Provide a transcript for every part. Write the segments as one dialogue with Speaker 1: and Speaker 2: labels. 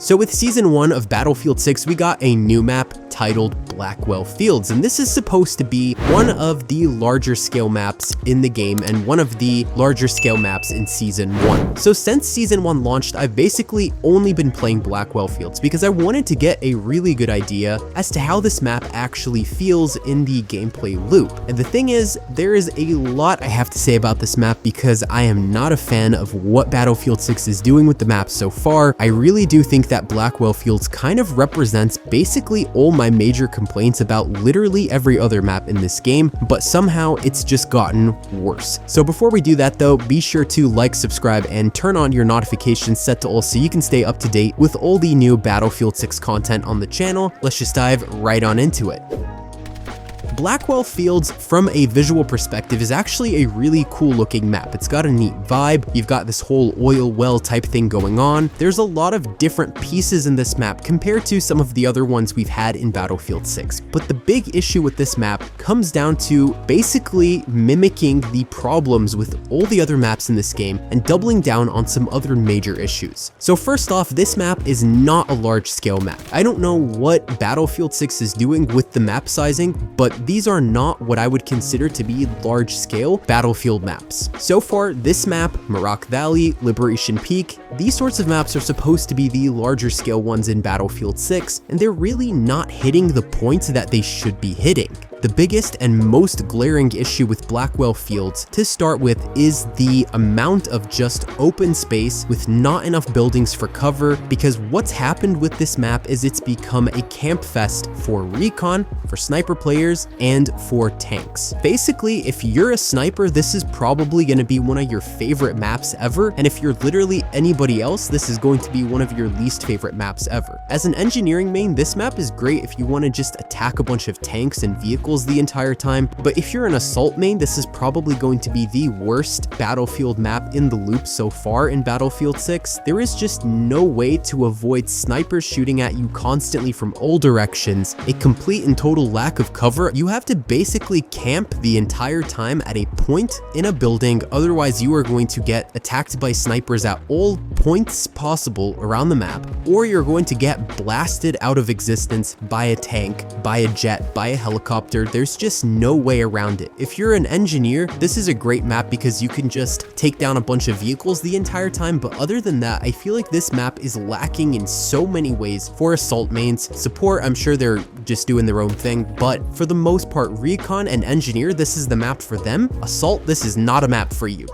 Speaker 1: So with Season 1 of Battlefield 6, we got a new map titled Blackwell Fields, and this is supposed to be one of the larger scale maps in the game and one of the larger scale maps in Season 1. So since Season 1 launched, I've basically only been playing Blackwell Fields because I wanted to get a really good idea as to how this map actually feels in the gameplay loop. And the thing is, there is a lot I have to say about this map because I am not a fan of what Battlefield 6 is doing with the map so far. I really do think that Blackwell Fields kind of represents basically all my major complaints about literally every other map in this game, but somehow it's just gotten worse. So before we do that though, be sure to like, subscribe, and turn on your notifications set to all so you can stay up to date with all the new Battlefield 6 content on the channel. Let's just dive right on into it. Blackwell Fields, from a visual perspective, is actually a really cool looking map. It's got a neat vibe. You've got this whole oil well type thing going on. There's a lot of different pieces in this map compared to some of the other ones we've had in Battlefield 6. But the big issue with this map comes down to basically mimicking the problems with all the other maps in this game and doubling down on some other major issues. So first off, this map is not a large scale map. I don't know what Battlefield 6 is doing with the map sizing, but these are not what I would consider to be large-scale Battlefield maps. So far, this map, Maroc Valley, Liberation Peak, these sorts of maps are supposed to be the larger scale ones in Battlefield 6, and they're really not hitting the points that they should be hitting. The biggest and most glaring issue with Blackwell Fields to start with is the amount of just open space with not enough buildings for cover, because what's happened with this map is it's become a camp fest for recon, for sniper players, and for tanks. Basically, if you're a sniper, this is probably going to be one of your favorite maps ever, and if you're literally anybody else, this is going to be one of your least favorite maps ever. As an engineering main, this map is great if you want to just attack a bunch of tanks and vehicles the entire time, but if you're an assault main, this is probably going to be the worst Battlefield map in the loop so far in Battlefield 6. There is just no way to avoid snipers shooting at you constantly from all directions, a complete and total lack of cover. You have to basically camp the entire time at a point in a building, otherwise you are going to get attacked by snipers at all points possible around the map, or you're going to get blasted out of existence by a tank, by a jet, by a helicopter. There's just no way around it. If you're an engineer, this is a great map because you can just take down a bunch of vehicles the entire time, but other than that, I feel like this map is lacking in so many ways for assault mains. Support, I'm sure they're just doing their own thing, but for the most part, recon and engineer, this is the map for them. Assault, this is not a map for you.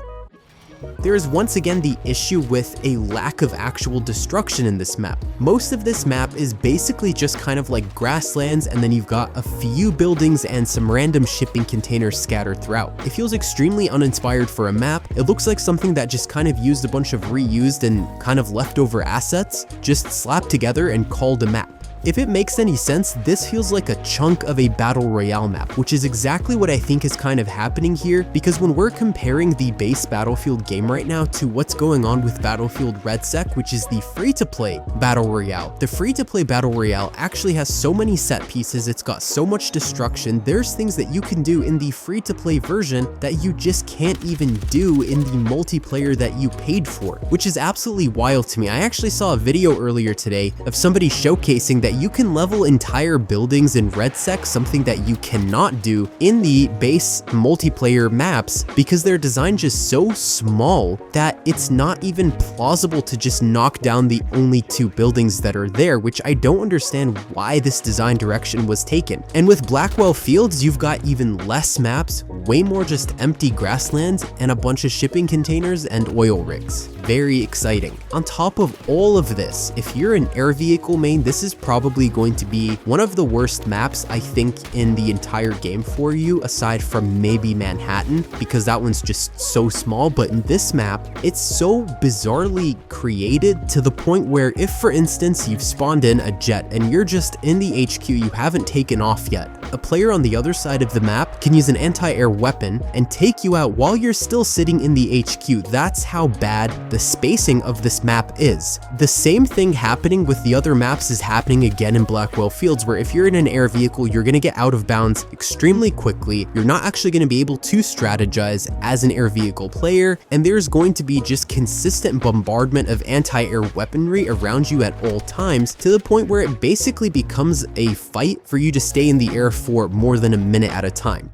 Speaker 1: There is once again the issue with a lack of actual destruction in this map. Most of this map is basically just kind of like grasslands, and then you've got a few buildings and some random shipping containers scattered throughout. It feels extremely uninspired for a map. It looks like something that just kind of used a bunch of reused and kind of leftover assets, just slapped together and called a map. If it makes any sense, this feels like a chunk of a battle royale map, which is exactly what I think is kind of happening here, because when we're comparing the base Battlefield game right now to what's going on with Battlefield RedSec, which is the free-to-play battle royale, the free-to-play battle royale actually has so many set pieces, it's got so much destruction, there's things that you can do in the free-to-play version that you just can't even do in the multiplayer that you paid for, which is absolutely wild to me. I actually saw a video earlier today of somebody showcasing that you can level entire buildings in RedSec, something that you cannot do in the base multiplayer maps because they're designed just so small that it's not even plausible to just knock down the only two buildings that are there, which I don't understand why this design direction was taken. And with Blackwell Fields, you've got even less maps, way more just empty grasslands, and a bunch of shipping containers and oil rigs. Very exciting. On top of all of this, if you're an air vehicle main, this is probably going to be one of the worst maps I think in the entire game for you, aside from maybe Manhattan, because that one's just so small. But in this map, it's so bizarrely created to the point where if, for instance, you've spawned in a jet and you're just in the HQ, you haven't taken off yet, a player on the other side of the map can use an anti-air weapon and take you out while you're still sitting in the HQ. That's how bad the spacing of this map is. The same thing happening with the other maps is happening again in Blackwell Fields, where if you're in an air vehicle, you're going to get out of bounds extremely quickly. You're not actually going to be able to strategize as an air vehicle player, and there's going to be just consistent bombardment of anti-air weaponry around you at all times, to the point where it basically becomes a fight for you to stay in the air for more than a minute at a time.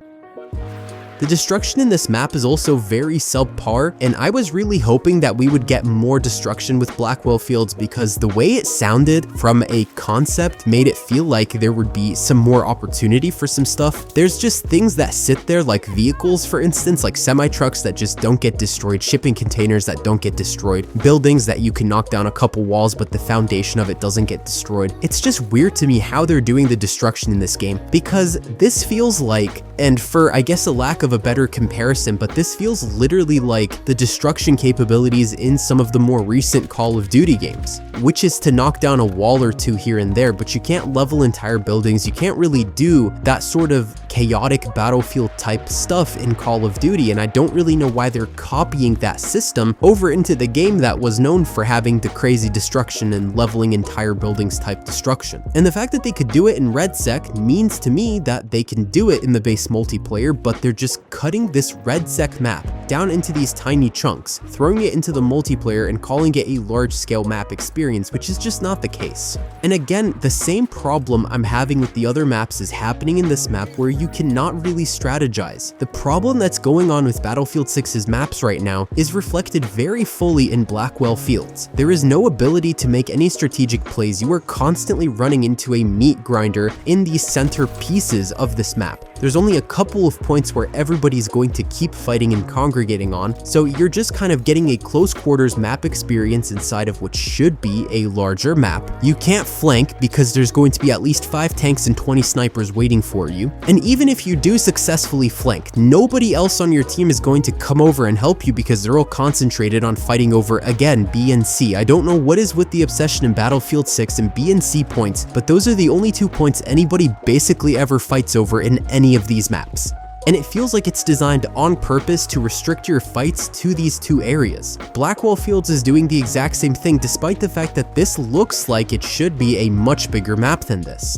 Speaker 1: The destruction in this map is also very subpar, and I was really hoping that we would get more destruction with Blackwell Fields, because the way it sounded from a concept made it feel like there would be some more opportunity for some stuff. There's just things that sit there, like vehicles, for instance, like semi-trucks that just don't get destroyed, shipping containers that don't get destroyed, buildings that you can knock down a couple walls but the foundation of it doesn't get destroyed. It's just weird to me how they're doing the destruction in this game, because this feels like, and for I guess a lack of a better comparison, but this feels literally like the destruction capabilities in some of the more recent Call of Duty games, which is to knock down a wall or two here and there, but you can't level entire buildings. You can't really do that sort of chaotic battlefield type stuff in Call of Duty, and I don't really know why they're copying that system over into the game that was known for having the crazy destruction and leveling entire buildings type destruction. And the fact that they could do it in RedSec means to me that they can do it in the base multiplayer, but they're just cutting this RedSec map down into these tiny chunks, throwing it into the multiplayer and calling it a large-scale map experience, which is just not the case. And again, the same problem I'm having with the other maps is happening in this map, where you cannot really strategize. The problem that's going on with Battlefield 6's maps right now is reflected very fully in Blackwell Fields. There is no ability to make any strategic plays. You are constantly running into a meat grinder in the center pieces of this map. There's only a couple of points where everybody's going to keep fighting and congregating on, so you're just kind of getting a close quarters map experience inside of what should be a larger map. You can't flank because there's going to be at least 5 tanks and 20 snipers waiting for you, and even if you do successfully flank, nobody else on your team is going to come over and help you because they're all concentrated on fighting over, again, B and C. I don't know what is with the obsession in Battlefield 6 and B and C points, but those are the only 2 points anybody basically ever fights over in any of these maps. And it feels like it's designed on purpose to restrict your fights to these 2 areas. Blackwell Fields is doing the exact same thing, despite the fact that this looks like it should be a much bigger map than this.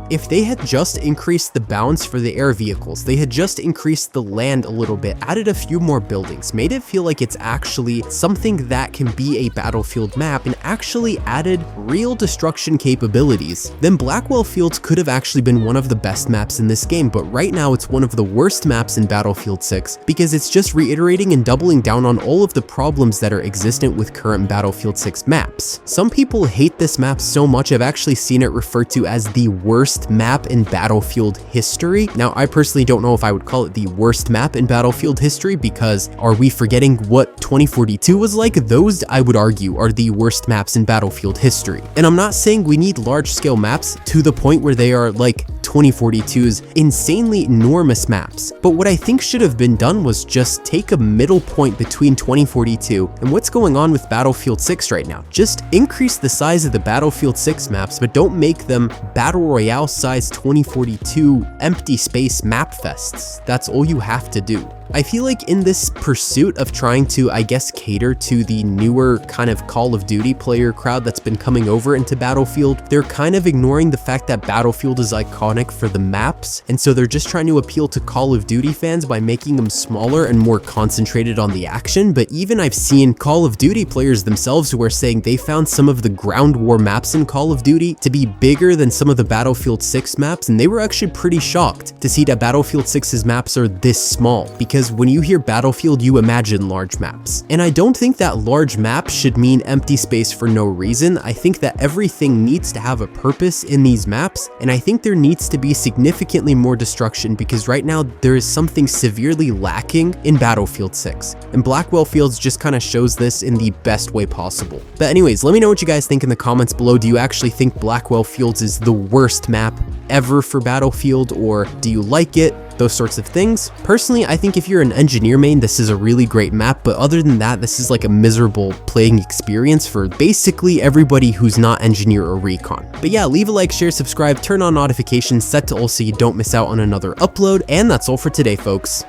Speaker 1: If they had just increased the bounds for the air vehicles, they had just increased the land a little bit, added a few more buildings, made it feel like it's actually something that can be a Battlefield map, and actually added real destruction capabilities, then Blackwell Fields could have actually been one of the best maps in this game. But right now it's one of the worst maps in Battlefield 6 because it's just reiterating and doubling down on all of the problems that are existent with current Battlefield 6 maps. Some people hate this map so much, I've actually seen it referred to as the worst map in Battlefield history. Now, I personally don't know if I would call it the worst map in Battlefield history, because are we forgetting what 2042 was like? Those, I would argue, are the worst maps in Battlefield history. And I'm not saying we need large-scale maps to the point where they are like 2042's insanely enormous maps, but what I think should have been done was just take a middle point between 2042 and what's going on with Battlefield 6 right now. Just increase the size of the Battlefield 6 maps, but don't make them Battle Royale size 2042 empty space map fests. That's all you have to do. I feel like in this pursuit of trying to, I guess, cater to the newer kind of Call of Duty player crowd that's been coming over into Battlefield, they're kind of ignoring the fact that Battlefield is iconic for the maps, and so they're just trying to appeal to Call of Duty fans by making them smaller and more concentrated on the action. But even I've seen Call of Duty players themselves who are saying they found some of the ground war maps in Call of Duty to be bigger than some of the Battlefield 6 maps, and they were actually pretty shocked to see that Battlefield 6's maps are this small, because when you hear Battlefield, you imagine large maps. And I don't think that large maps should mean empty space for no reason. I think that everything needs to have a purpose in these maps, and I think there needs to be significantly more destruction, because right now there is something severely lacking in Battlefield 6. And Blackwell Fields just kind of shows this in the best way possible. But anyways, let me know what you guys think in the comments below. Do you actually think Blackwell Fields is the worst map ever for Battlefield, or do you like it? Those sorts of things. Personally, I think if you're an engineer main, this is a really great map, but other than that, this is like a miserable playing experience for basically everybody who's not engineer or recon. But yeah, leave a like, share, subscribe, turn on notifications, set to all so you don't miss out on another upload, and that's all for today, folks.